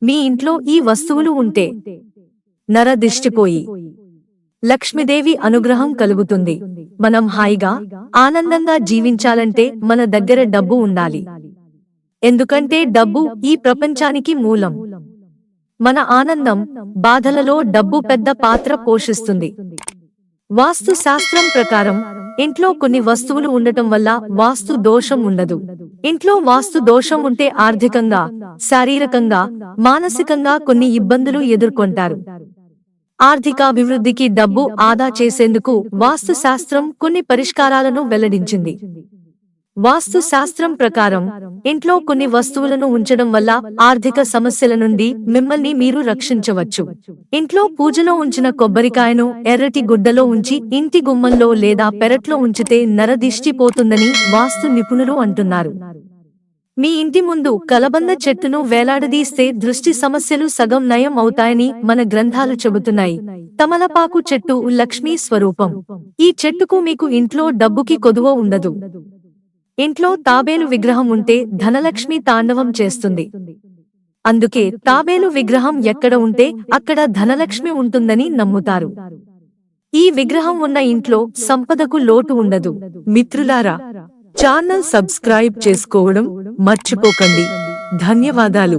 మీ ఇంట్లో ఈ వస్తువులు ఉంటే నరదిష్టిపోయి లక్ష్మీదేవి అనుగ్రహం కలుగుతుంది. మనం హాయిగా ఆనందంగా జీవించాలంటే మన దగ్గర డబ్బు ఉండాలి. ఎందుకంటే డబ్బు ఈ ప్రపంచానికి మూలం. మన ఆనందం, బాధలలో డబ్బు పెద్ద పాత్ర పోషిస్తుంది. వాస్తు శాస్త్రం ప్రకారం ఇంట్లో కొన్ని వస్తువులు ఉండటం వల్ల వాస్తు దోషం ఉండదు. ఇంట్లో వాస్తు దోషం ఉంటే ఆర్థికంగా, శారీరకంగా, మానసికంగా కొన్ని ఇబ్బందులు ఎదుర్కొంటారు. ఆర్థికాభివృద్ధికి డబ్బు ఆదా చేసేందుకు వాస్తు శాస్త్రం కొన్ని పరిష్కారాలను వెల్లడించింది. వాస్తు శాస్త్రం ప్రకారం ఇంట్లో కొన్ని వస్తువులను ఉంచడం వల్ల ఆర్థిక సమస్యల నుండి మిమ్మల్ని మీరు రక్షించవచ్చు. ఇంట్లో పూజలో ఉంచిన కొబ్బరికాయను ఎర్రటి గుడ్డలో ఉంచి ఇంటి గుమ్మంలో లేదా పెరట్లో ఉంచితే నరదిష్టి పోతుందని వాస్తు నిపుణులు అంటున్నారు. మీ ఇంటి ముందు కలబంద చెట్టును వేలాడదీస్తే దృష్టి సమస్యలు సగం నయం అవుతాయని మన గ్రంథాలు చెబుతున్నాయి. తమలపాకు చెట్టు లక్ష్మీ స్వరూపం. ఈ చెట్టుకు మీకు ఇంట్లో డబ్బుకి కొదువ ఉండదు. ఇంట్లో తాబేలు విగ్రహం ఉంటే ధనలక్ష్మి తాండవం చేస్తుంది. అందుకే తాబేలు విగ్రహం ఎక్కడ ఉంటే అక్కడ ధనలక్ష్మి ఉంటుందని నమ్ముతారు. ఈ విగ్రహం ఉన్న ఇంట్లో సంపదకు లోటు ఉండదు. మిత్రులారా, ఛానల్ సబ్స్క్రైబ్ చేసుకోవడం మర్చిపోకండి. ధన్యవాదాలు.